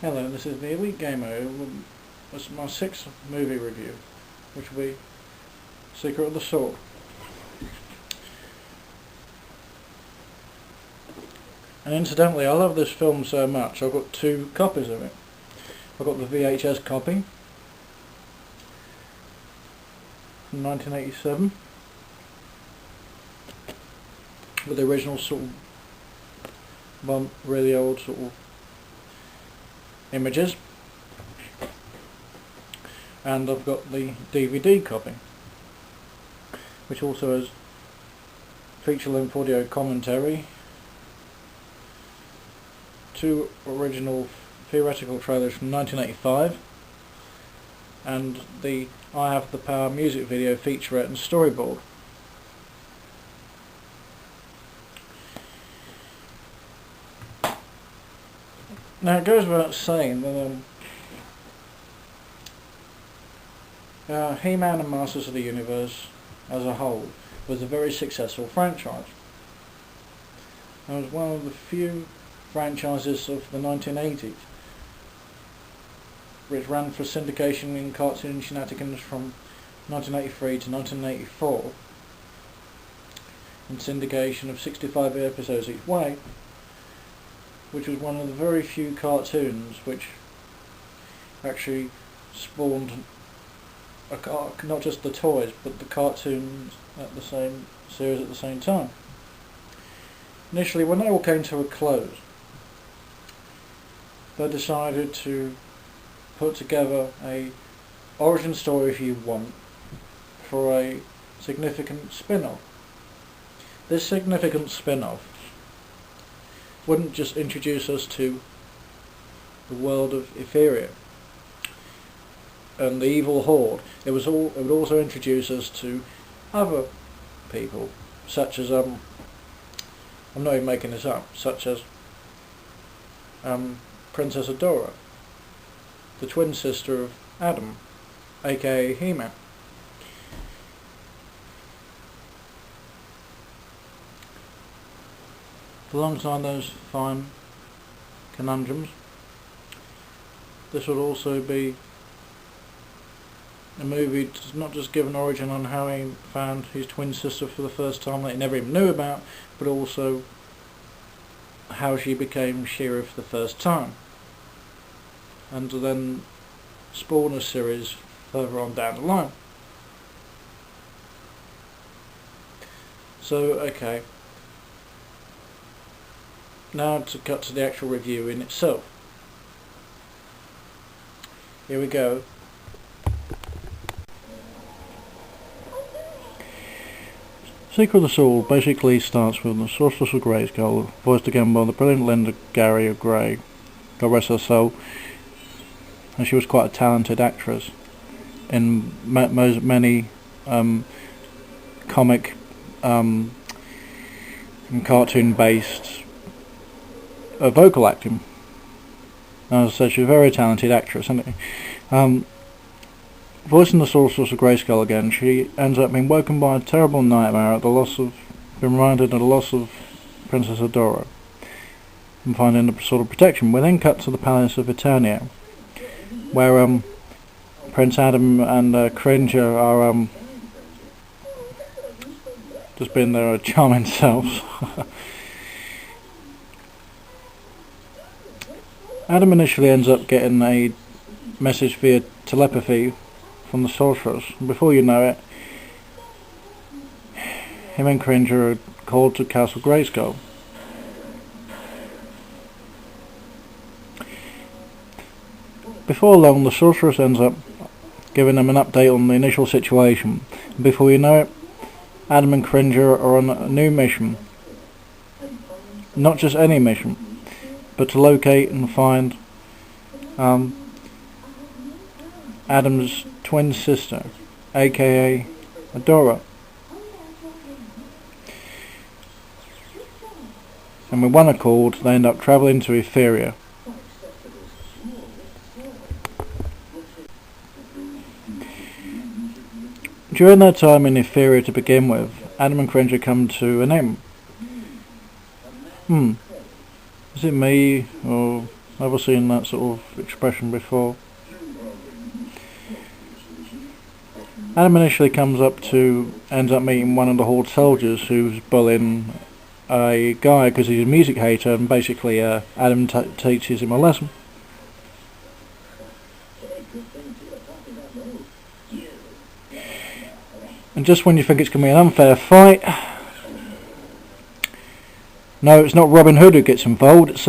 Hello, this is the Elite Gamer. This is my 6th movie review, which will be Secret of the Sword. And incidentally, I love this film so much, I've got 2 copies of it. I've got the VHS copy from 1987 with the original sort of really old sort of images, and I've got the DVD copy, which also has feature-length audio commentary, 2 original theoretical trailers from 1985, and the I Have the Power music video featurette and storyboard. Now it goes without saying that He-Man and Masters of the Universe as a whole was a very successful franchise. It was one of the few franchises of the 1980s which ran for syndication in cartoon shenanigans from 1983 to 1984, and syndication of 65 episodes each way, which was one of the very few cartoons which actually spawned not just the toys but the cartoons at the same series at the same time. Initially, when they all came to a close, they decided to put together a origin story, if you want, for a significant spin-off. This significant spin-off wouldn't just introduce us to the world of Eferia and the evil Horde. It would also introduce us to other people, such as I'm not even making this up, such as Princess Adora, the twin sister of Adam, aka He-Man. Alongside those fine conundrums, this would also be a movie to not just give an origin on how he found his twin sister for the first time that he never even knew about, but also how she became Sheriff for the first time, and to then spawn a series further on down the line. So, okay. Now to cut to the actual review in itself. Here we go. Secret of the Sword basically starts with the Sorceress of Grayskull, voiced again by the brilliant Linda Gary of Grey, God rest her soul, and she was quite a talented actress in many comic and cartoon-based vocal acting. As I said, she's a very talented actress, isn't she? Voicing the Sorceress of Grayskull again, she ends up being woken by a terrible nightmare at being reminded of the loss of Princess Adora, and finding a sort of protection. We then cut to the Palace of Eternia, where Prince Adam and Cringer are just being their charming selves. Adam initially ends up getting a message via telepathy from the sorceress, and before you know it, him and Cringer are called to Castle Grayskull. Before long, the sorceress ends up giving them an update on the initial situation, and before you know it, Adam and Cringer are on a new mission. Not just any mission, but to locate and find Adam's twin sister, aka Dora. And with one accord, they end up travelling to Eferia. During their time in Eferia to begin with, Adam and Cringer come to an end. Is it me, or Never seen that sort of expression before. Adam initially ends up meeting one of the Horde soldiers who's bullying a guy because he's a music hater, and basically Adam teaches him a lesson. And just when you think it's going to be an unfair fight, no, it's not Robin Hood who gets involved, it's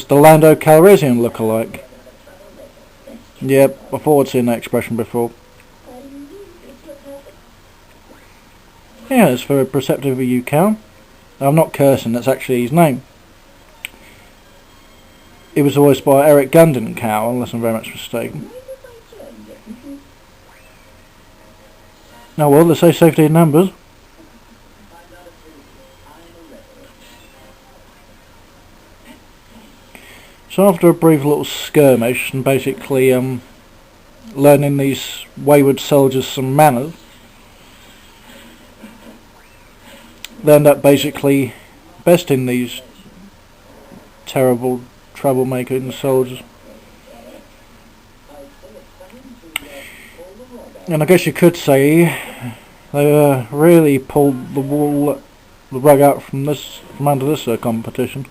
the Lando Calrissian lookalike. Yep, I thought I'd seen that expression before. Yeah, it's very perceptive of you, Cal. I'm not cursing, that's actually his name. It was voiced by Eric Gundon, Cal, unless I'm very much mistaken. Oh well, let's say safety in numbers. So after a brief little skirmish and basically learning these wayward soldiers some manners, they end up basically besting these terrible troublemaking soldiers. And I guess you could say they really pulled the rug out from under this competition.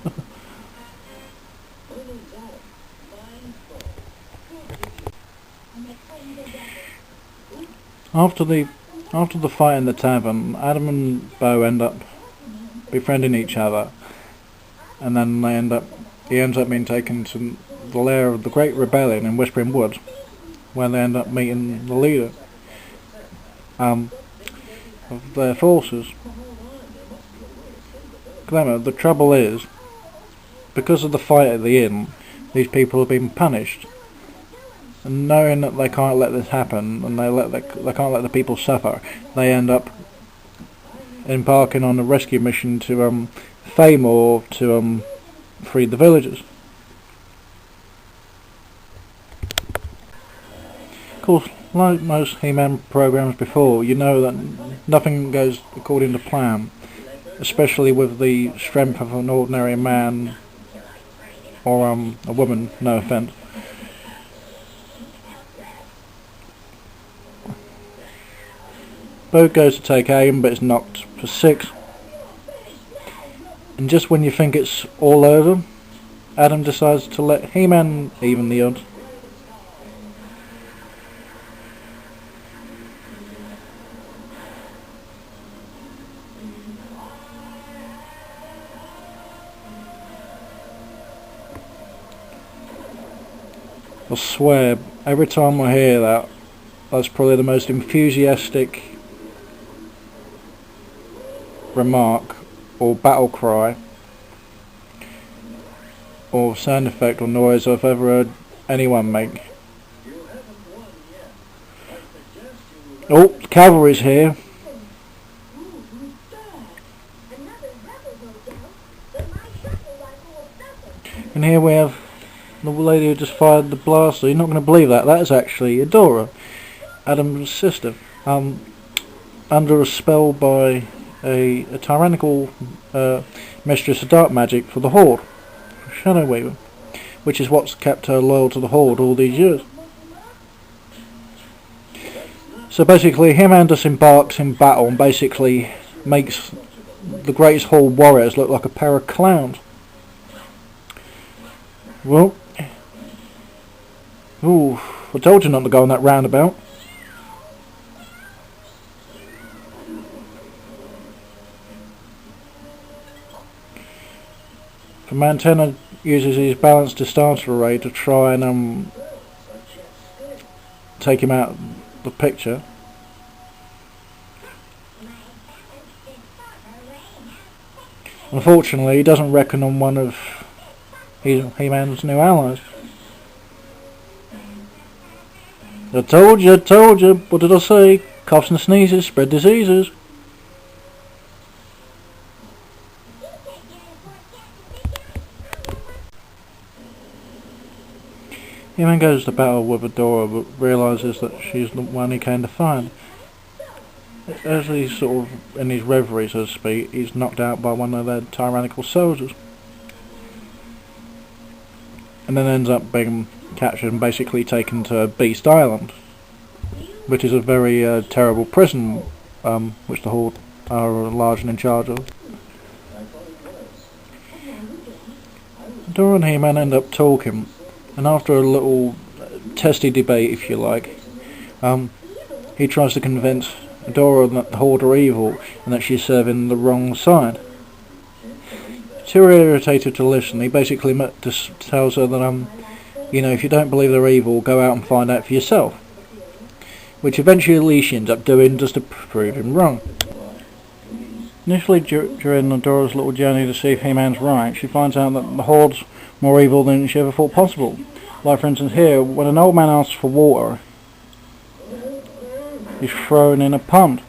After the fight in the tavern, Adam and Bo end up befriending each other, and then he ends up being taken to the lair of the Great Rebellion in Whispering Woods, where they end up meeting the leader of their forces. The trouble is, because of the fight at the inn, these people have been punished. And knowing that they can't let this happen, and they can't let the people suffer, they end up embarking on a rescue mission to Fame or to free the villagers. Of course, like most He-Man programs before, you know that nothing goes according to plan, especially with the strength of an ordinary man or a woman, no offence. Bo goes to take aim, but is knocked for 6. And just when you think it's all over, Adam decides to let He-Man even the odds. I swear, every time I hear that, that's probably the most enthusiastic remark or battle cry or sound effect or noise I've ever heard anyone make. Oh, the cavalry's here. And here we have the lady who just fired the blaster. You're not going to believe that. That is actually Dora, Adam's sister, under a spell by a tyrannical mistress of dark magic for the Horde, Shadow Weaver, which is what's kept her loyal to the Horde all these years. So basically, He-Man just embarks in battle and basically makes the greatest Horde warriors look like a pair of clowns. Well, ooh, I told you not to go on that roundabout. Montana uses his balanced distancer array to try and take him out of the picture. Unfortunately, he doesn't reckon on one of He-Man's new allies. I told you, what did I say? Coughs and sneezes spread diseases. He-Man goes to battle with Adora, but realises that she's the one he came to find. As he's sort of in his reverie, so to speak, he's knocked out by one of their tyrannical soldiers. and then ends up being captured and basically taken to Beast Island, which is a very terrible prison, which the Horde are large and in charge of. Dora and He-Man end up talking, and after a little testy debate, if you like, he tries to convince Dora that the Horde are evil and that she's serving the wrong side. Too irritated to listen, he basically just tells her that if you don't believe they're evil, go out and find out for yourself. Which eventually she ends up doing just to prove him wrong. Initially during Dora's little journey to see if He-Man's right, she finds out that the Horde's more evil than she ever thought possible. Like for instance here, when an old man asks for water, he's thrown in a pond.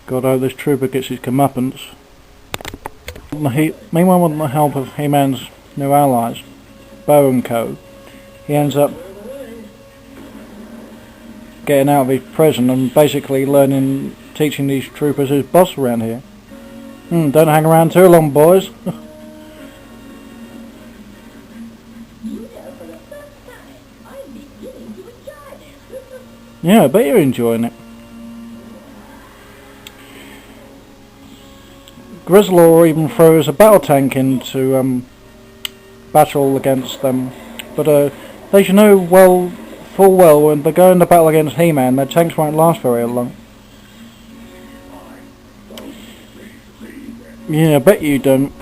God, I hope this trooper gets his comeuppance. Meanwhile, with the help of He-Man's new allies, Bo and Co., he ends up getting out of his prison and basically teaching these troopers who's boss around here. Don't hang around too long, boys. Yeah, I bet you're enjoying it. Grizzlor even throws a battle tank into battle against them, but they should know full well when they go into battle against He-Man, their tanks won't last very long. Yeah, I bet you don't.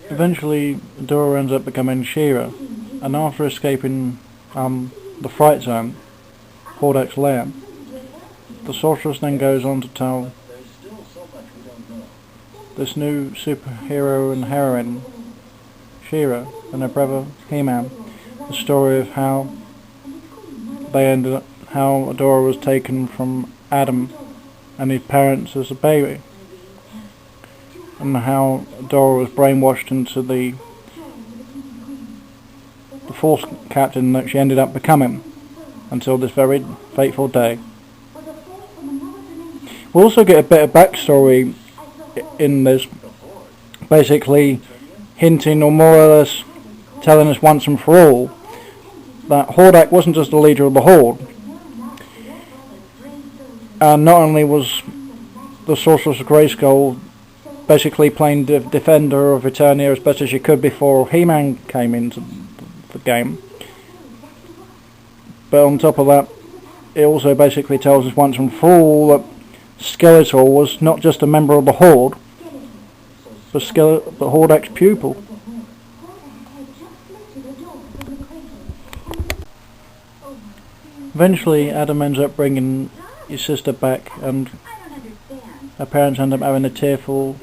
Eventually, Dora ends up becoming She-Ra, and after escaping the Fright Zone, Horde's lair, the sorceress then goes on to tell this new superhero and heroine, She-Ra, and her brother He-Man, the story of how Dora was taken from Adam and his parents as a baby, and how Dora was brainwashed into the Force captain that she ended up becoming until this very fateful day. We also get a bit of backstory in this, basically hinting or more or less telling us once and for all that Horde wasn't just the leader of the Horde, and not only was the Sorceress of Grayskull basically playing defender of Eternia as best as she could before He-Man came into the game, but on top of that it also basically tells us once and for all that Skeletor was not just a member of the Horde, but Horde's pupil. Eventually Adam ends up bringing his sister back, and her parents end up having a tearful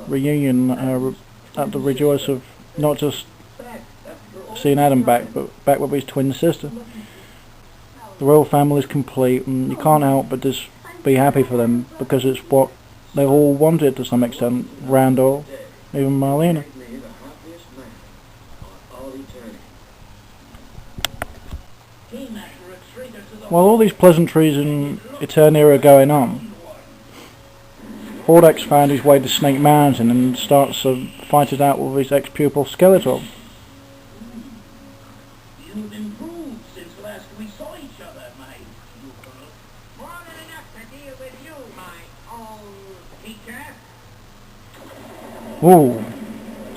reunion at the rejoice of not just seeing Adam back, but back with his twin sister. The royal family is complete, and you can't help but just be happy for them, because it's what they all wanted to some extent. Randall, even Marlena. While all these pleasantries in Eternia are going on, Horde found his way to Snake Mountain and starts to fight it out with his ex-pupil Skeletor. You've improved since last we saw each other, my pupil. More than enough to deal with you, my old teacher. Ooh,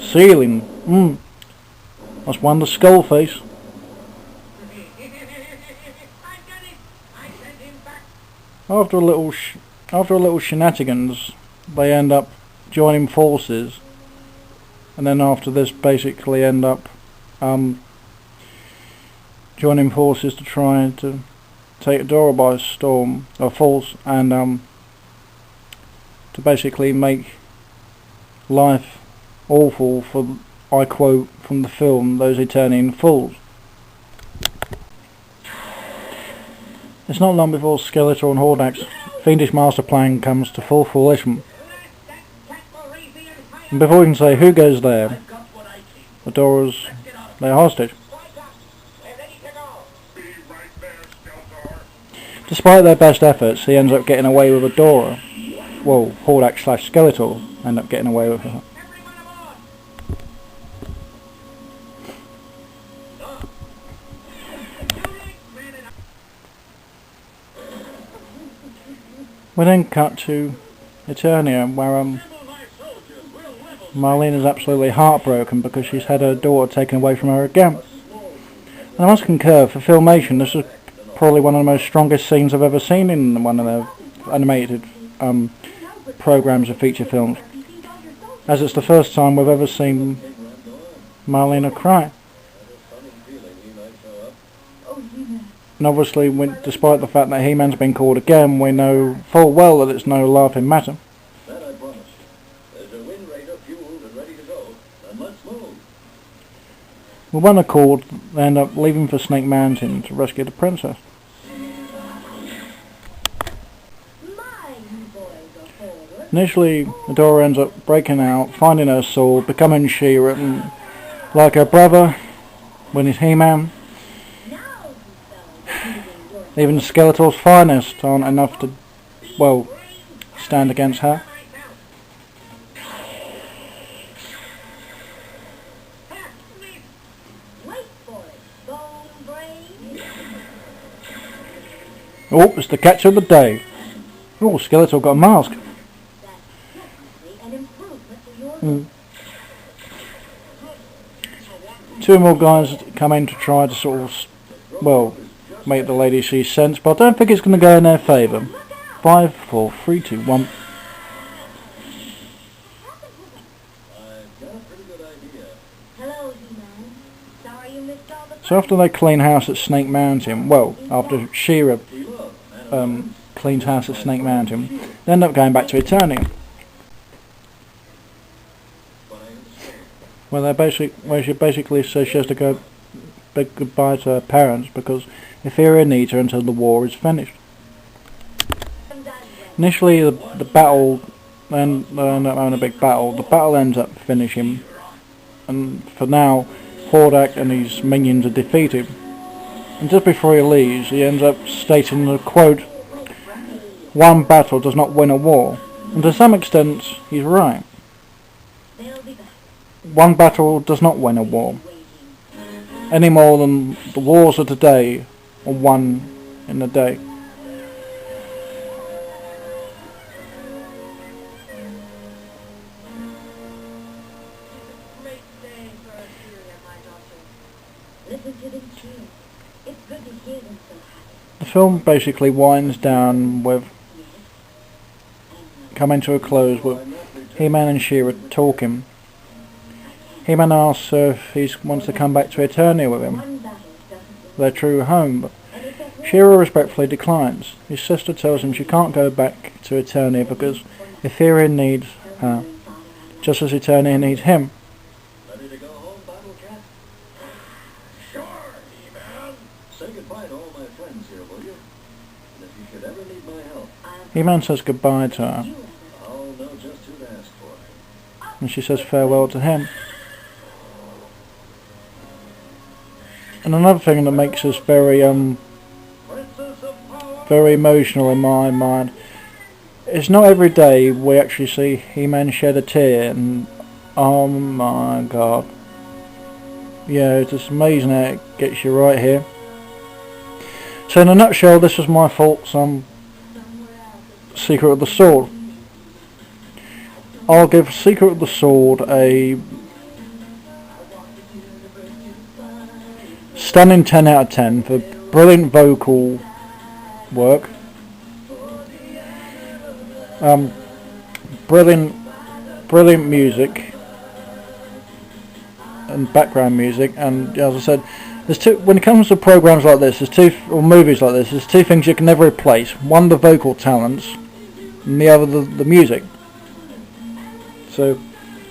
ceiling. That's one the skull face. After a little shenanigans, they end up joining forces, and then after this basically end up joining forces to try to take Dora by storm, or force, and to basically make life awful for, I quote from the film, those Eternian fools. It's not long before Skeletor and Horde's fiendish master plan comes to full fruition. And before we can say who goes there, Adora's their hostage. Despite their best efforts, he ends up getting away with Adora. Well, Horde / Skeletor end up getting away with her. We then cut to Eternia, where Marlena's absolutely heartbroken because she's had her daughter taken away from her again. And I must concur, for filmation, this is probably one of the most strongest scenes I've ever seen in one of the animated programs of feature films, as it's the first time we've ever seen Marlena cry. And obviously, despite the fact that He-Man's been called again, we know full well that it's no laughing matter. That I promise. There's a wind raider fueled and ready to go. And let's move. With one accord, they end up leaving for Snake Mountain to rescue the princess. Initially, Dora ends up breaking out, finding her sword, becoming She-Ra, and like her brother, when he's He-Man, even Skeletor's finest aren't enough to, well, stand against her. Oh, it's the catch of the day. Oh, Skeletor got a mask. Two more guys come in to try to sort of, well, make the lady see sense, but I don't think it's going to go in their favour. 5, 4, 3, 2, 1. So after they clean house at Snake Mountain, well, after She-Ra cleans house at Snake Mountain, they end up going back to Eternia, where she basically says she has to go bid goodbye to her parents because Eferia needs her until the war is finished. Initially, the battle, then they end up having a big battle. The battle ends up finishing, and for now, Horde and his minions are defeated. And just before he leaves, he ends up stating the quote, "One battle does not win a war." And to some extent, he's right. One battle does not win a war, any more than the wars of today are won in a day. The film basically winds down with coming to a close with He-Man and She-Ra talking. He-Man asks her if he wants to come back to Eternia with him, their true home, but She-Ra respectfully declines. His sister tells him she can't go back to Eternia because Eferia needs her, just as Eternia needs him. Ready to go home, Battle Cat? Sure, He-Man. Say goodbye to all my friends here, will you? And if you should ever need my help, He-Man says goodbye to her, I'll know just who to ask for. and she says farewell to him. And another thing that makes us very emotional in my mind, it's not every day we actually see He-Man shed a tear, and oh my god, yeah, it's just amazing how it gets you right here. So in a nutshell, this was my thoughts on Secret of the Sword. I'll give Secret of the Sword a stunning 10 out of 10 for brilliant vocal work, brilliant music and background music, and as I said, when it comes to programs like this, or movies like this, there's two things you can never replace. One, the vocal talents, and the other, the music. So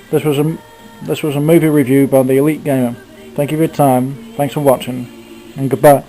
this was a movie review by the Elite Gamer. Thank you for your time, thanks for watching, and goodbye.